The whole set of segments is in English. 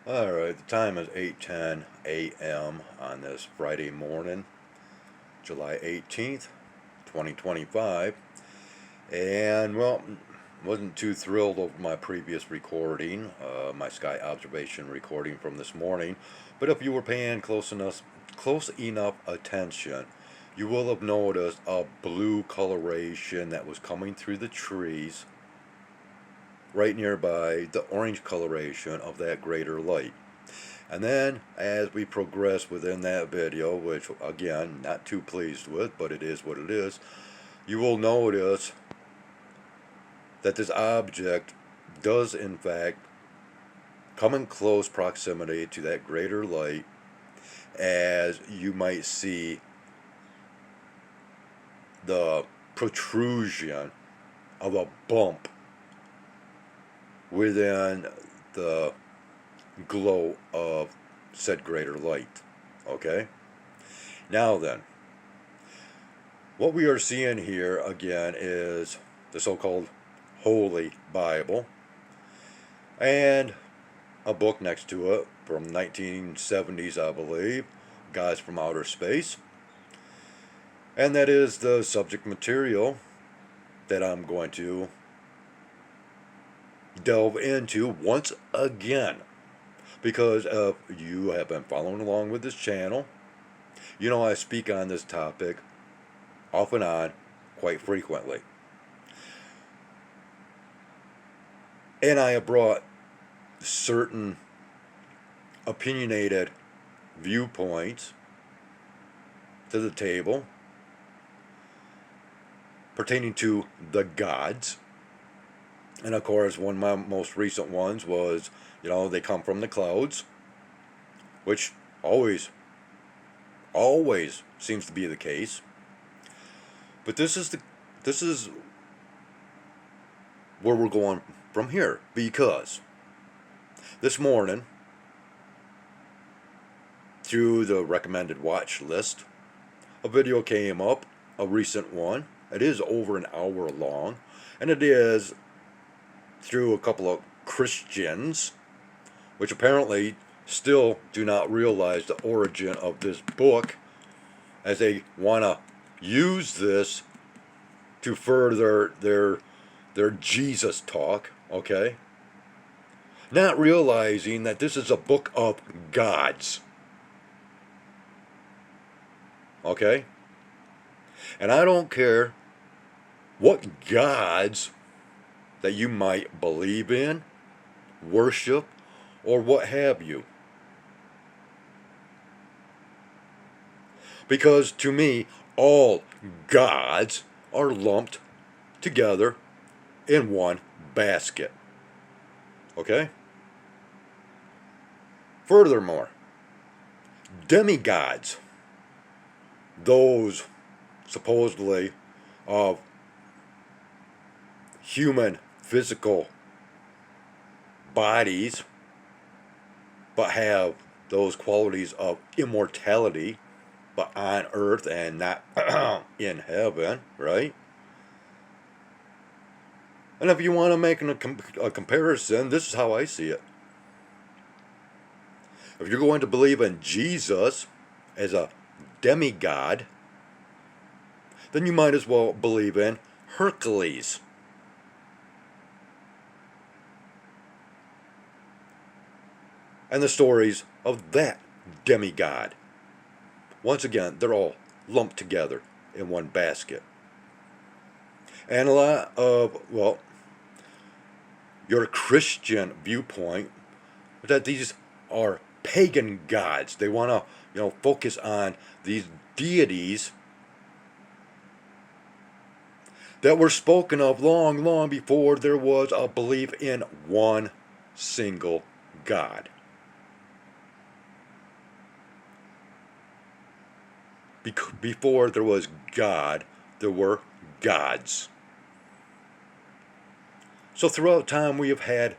Alright, the time is 8:10 a.m. on this Friday morning, July 18th, 2025. And, well, wasn't too thrilled over my previous recording, my sky observation recording from this morning. But if you were paying close enough attention, you will have noticed a blue coloration that was coming through the trees right nearby the orange coloration of that greater light. And then as we progress within that video, which again, not too pleased with, but it is what it is, you will notice that this object does in fact come in close proximity to that greater light, as you might see the protrusion of a bump within the glow of said greater light. Okay? Now then, what we are seeing here again is the so-called Holy Bible and a book next to it from 1970s, I believe, Gods from Outer Space. And that is the subject material that I'm going to delve into once again. Because if you have been following along with this channel, you know I speak on this topic off and on quite frequently. And I have brought certain opinionated viewpoints to the table pertaining to the gods. And of course, one of my most recent ones was, they come from the clouds, which always seems to be the case. But this is where we're going from here, because this morning, through the recommended watch list, a video came up, a recent one. It is over an hour long, and it is through a couple of Christians, which apparently still do not realize the origin of this book, as they want to use this to further their Jesus talk, okay? Not realizing that this is a book of gods. Okay? And I don't care what gods that you might believe in, worship, or what have you. Because to me, all gods are lumped together in one basket. Okay? Furthermore, demigods, those supposedly of human physical bodies, but have those qualities of immortality, but on earth and not in heaven, right? And if you want to make a comparison, this is how I see it. If you're going to believe in Jesus as a demigod, then you might as well believe in Hercules. And the stories of that demigod. Once again, they're all lumped together in one basket. And a lot of, your Christian viewpoint, that these are pagan gods. They want to, focus on these deities that were spoken of long before there was a belief in one single God. Before there was God, there were gods. So throughout time we have had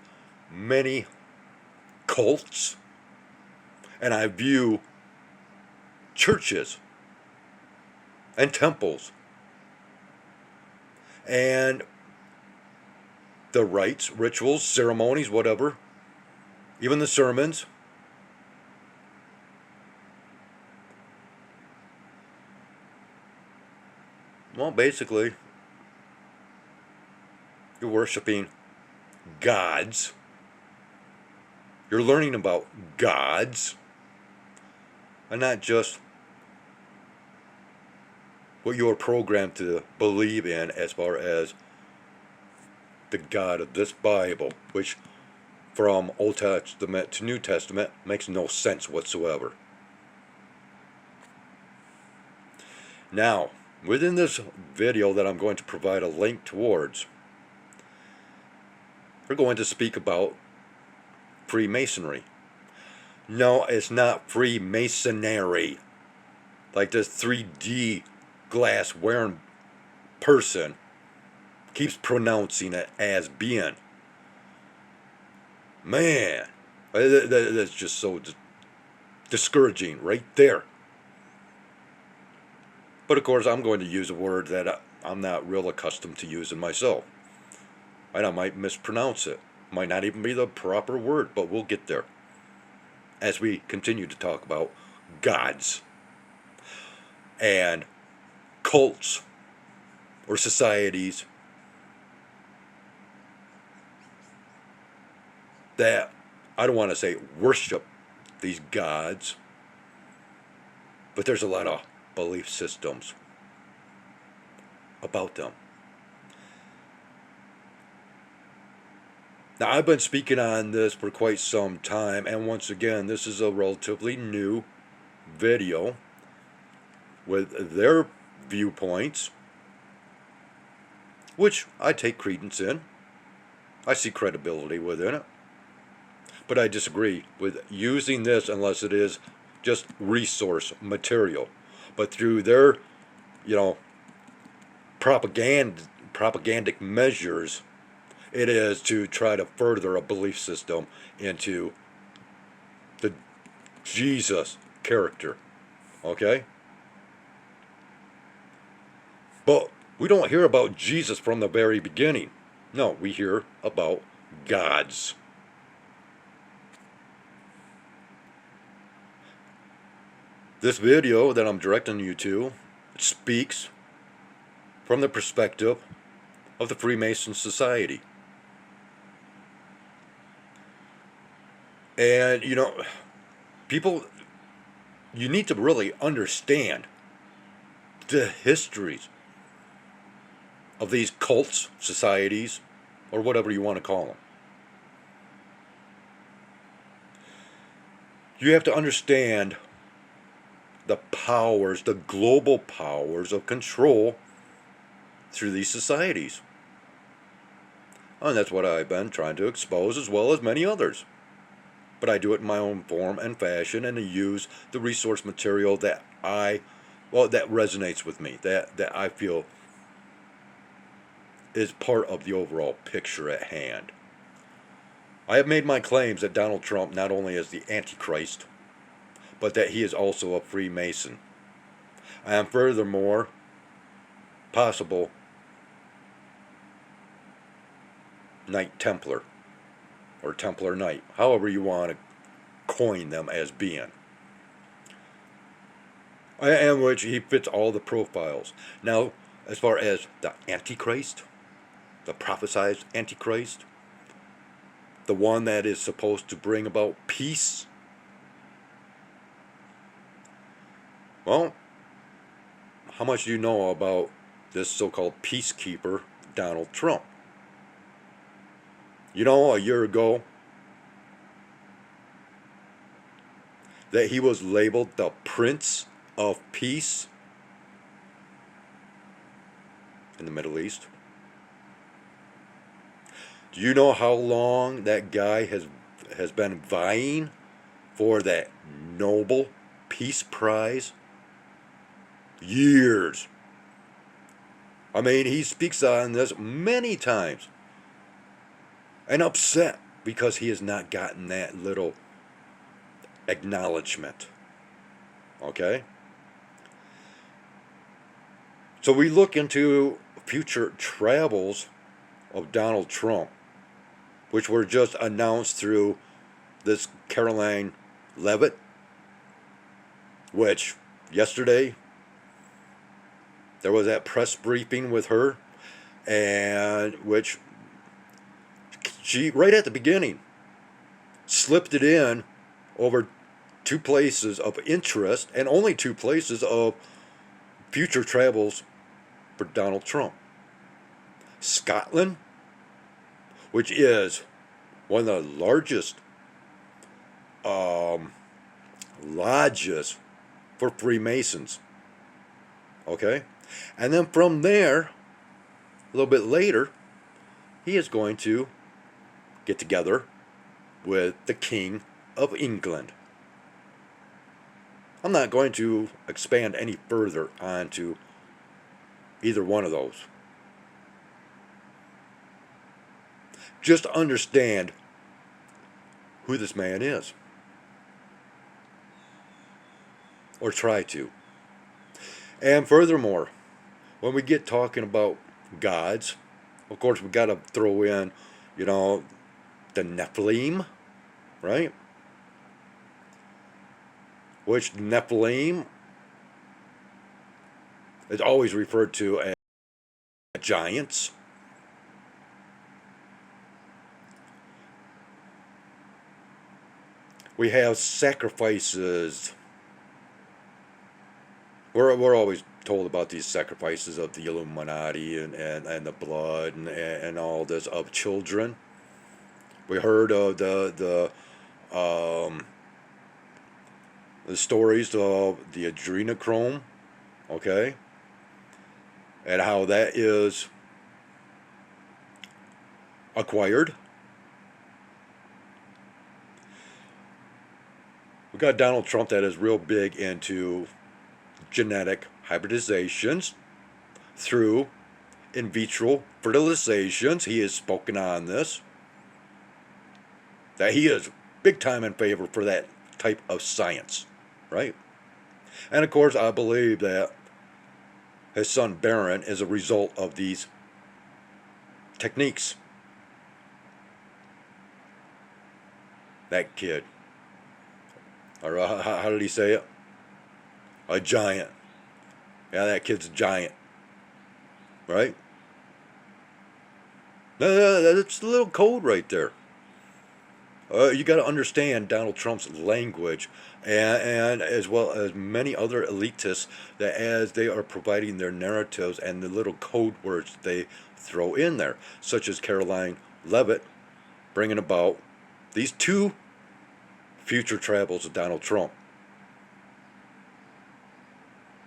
many cults, and I view churches and temples and the rites, rituals, ceremonies, whatever, even the sermons, Well, basically, you're worshiping gods. You're learning about gods, and not just what you're programmed to believe in as far as the God of this Bible, which from Old Testament to New Testament makes no sense whatsoever. Now, within this video that I'm going to provide a link towards, we're going to speak about Freemasonry. No, it's not Freemasonry. Like this 3D glass wearing person keeps pronouncing it as being. Man, that's just so discouraging right there. But of course, I'm going to use a word that I'm not real accustomed to using myself. And I might mispronounce it. Might not even be the proper word, but we'll get there as we continue to talk about gods and cults or societies that, I don't want to say worship these gods, but there's a lot of belief systems about them. Now, I've been speaking on this for quite some time, and once again, this is a relatively new video with their viewpoints, which I take credence in. I see credibility within it. But I disagree with using this unless it is just resource material. But through their, propagandic measures, it is to try to further a belief system into the Jesus character. Okay? But we don't hear about Jesus from the very beginning. No, we hear about gods. This video that I'm directing you to speaks from the perspective of the Freemason Society. And, people, you need to really understand the histories of these cults, societies, or whatever you want to call them. You have to understand the powers, the global powers of control through these societies. And that's what I've been trying to expose, as well as many others. But I do it in my own form and fashion, and I use the resource material that that resonates with me, that I feel is part of the overall picture at hand. I have made my claims that Donald Trump not only is the Antichrist, but that he is also a Freemason. And furthermore, possible Knight Templar, or Templar Knight, however you want to coin them as being. And which he fits all the profiles. Now, as far as the Antichrist, the prophesied Antichrist, the one that is supposed to bring about peace, well, how much do you know about this so-called peacekeeper, Donald Trump? A year ago, that he was labeled the Prince of Peace in the Middle East. Do you know how long that guy has been vying for that Nobel Peace Prize? Years. I mean, he speaks on this many times. And upset because he has not gotten that little acknowledgement. Okay? So we look into future travels of Donald Trump, which were just announced through this Karoline Leavitt, which yesterday there was that press briefing with her, and which she, right at the beginning, slipped it in over two places of interest and only two places of future travels for Donald Trump. Scotland, which is one of the largest lodges for Freemasons. Okay? And then from there, a little bit later, he is going to get together with the King of England. I'm not going to expand any further onto either one of those. Just understand who this man is. Or try to. And furthermore, when we get talking about gods, of course we got to throw in, the Nephilim, right? Which Nephilim is always referred to as giants. We have sacrifices. We're always told about these sacrifices of the Illuminati and the blood and all this of children. We heard of the stories of the adrenochrome, okay, and how that is acquired. We got Donald Trump that is real big into genetic hybridizations through in vitro fertilizations. He has spoken on this, that he is big time in favor for that type of science, right? And of course, I believe that his son Barron is a result of these techniques. That kid, or how did he say it? A giant. Yeah, that kid's a giant, right? That's a little code right there. You got to understand Donald Trump's language, and as well as many other elitists, that as they are providing their narratives and the little code words they throw in there, such as Caroline Leavitt bringing about these two future travels of Donald Trump.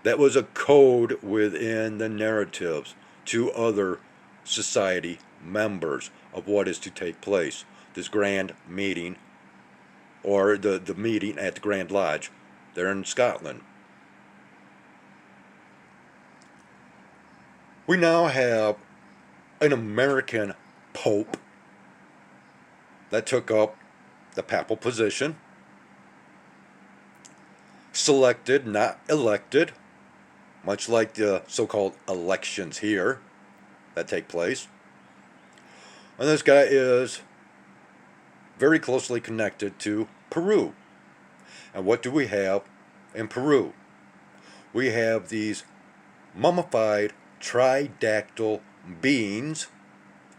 That was a code within the narratives to other society members of what is to take place. This grand meeting, or the meeting at the Grand Lodge there in Scotland. We now have an American Pope that took up the papal position, selected, not elected, much like the so-called elections here that take place. And this guy is very closely connected to Peru. And what do we have in Peru? We have these mummified tridactyl beings.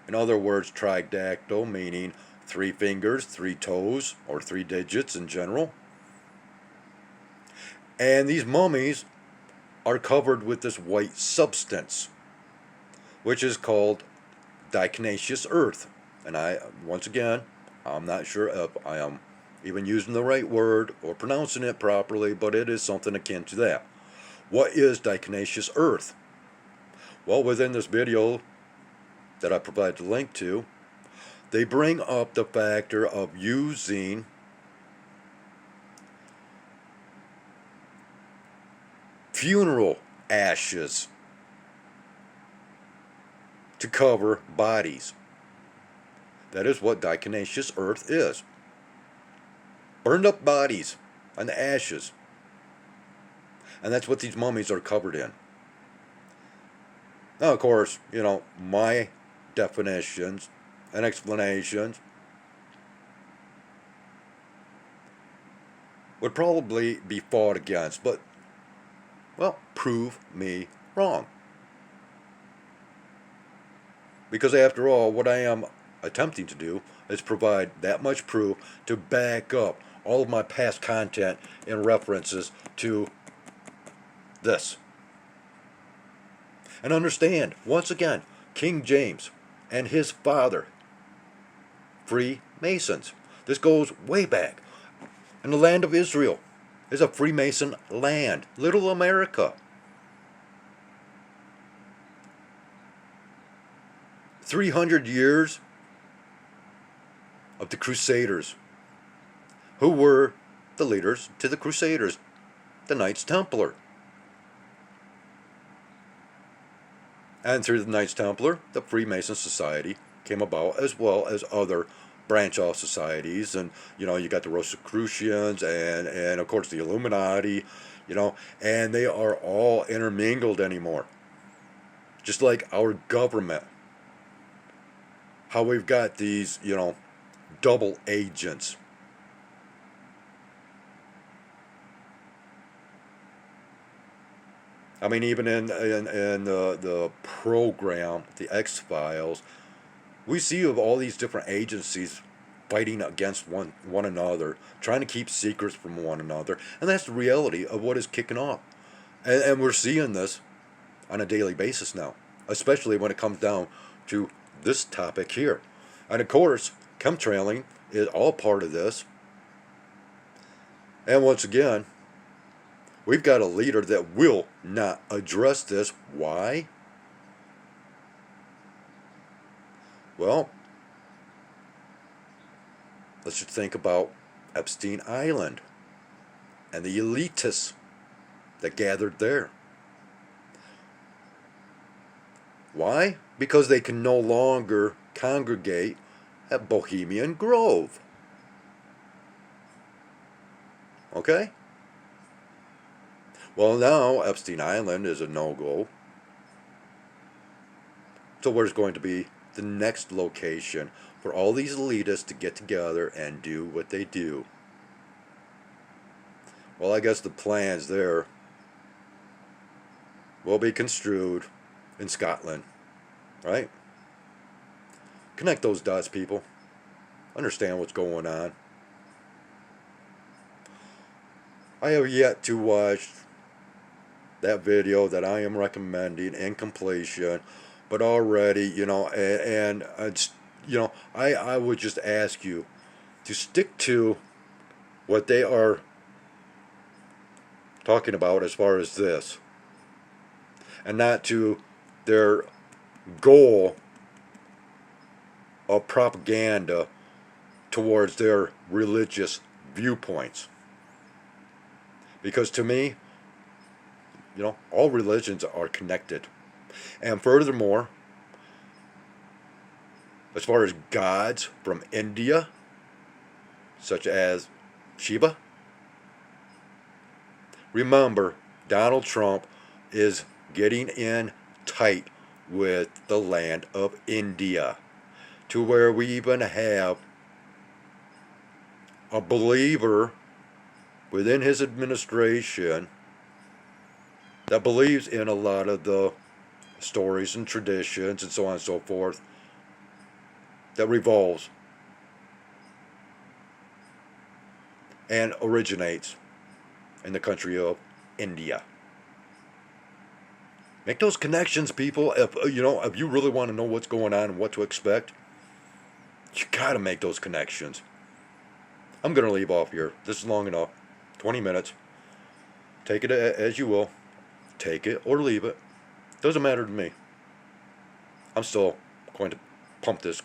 In other words, tridactyl meaning 3 fingers, 3 toes, or 3 digits in general. And these mummies are covered with this white substance, which is called diatomaceous earth. And once again, I'm not sure if I am even using the right word or pronouncing it properly, but it is something akin to that. What is diatomaceous earth? Well, within this video that I provide the link to, they bring up the factor of using funeral ashes to cover bodies. That is what diatomaceous earth is. Burned up bodies and the ashes. And that's what these mummies are covered in. Now, of course, my definitions and explanations would probably be fought against, but, well, prove me wrong. Because after all, what I am attempting to do is provide that much proof to back up all of my past content in references to this. And understand, once again, King James and his father, Freemasons. This goes way back. And the land of Israel is a Freemason land. Little America. 300 years of the Crusaders. Who were the leaders to the Crusaders? The Knights Templar. And through the Knights Templar, the Freemason Society came about, as well as other branch-off societies. And, you know, you got the Rosicrucians and of course, the Illuminati, you know, and they are all intermingled anymore. Just like our government. How we've got these, you know, double agents. I mean, even in the program, the X-Files, we see of all these different agencies fighting against one another, trying to keep secrets from one another, and that's the reality of what is kicking off. And we're seeing this on a daily basis now, especially when it comes down to this topic here. And of course, chemtrailing is all part of this. And once again, we've got a leader that will not address this. Why? Well, let's just think about Epstein Island and the elitists that gathered there. Why? Because they can no longer congregate at Bohemian Grove. Okay? Well, now Epstein Island is a no-go. So where's going to be the next location for all these elitists to get together and do what they do? Well, I guess the plans there will be construed in Scotland, right? Connect those dots, people. Understand what's going on. I have yet to watch that video that I am recommending in completion, but already, you know, and you know, I would just ask you to stick to what they are talking about as far as this, and not to their goal of propaganda towards their religious viewpoints. Because to me, you know, all religions are connected. And furthermore, as far as gods from India, such as Shiva, remember, Donald Trump is getting in tight with the land of India, to where we even have a believer within his administration that believes in a lot of the stories and traditions and so on and so forth that revolves and originates in the country of India. Make those connections, people. If if you really want to know what's going on and what to expect, you gotta make those connections. I'm gonna leave off here. This is long enough. 20 minutes. Take it as you will. Take it or leave it. Doesn't matter to me. I'm still going to pump this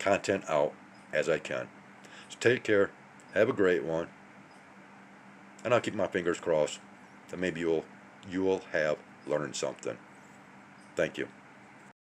content out as I can. So take care. Have a great one. And I'll keep my fingers crossed that maybe you will have learned something. Thank you.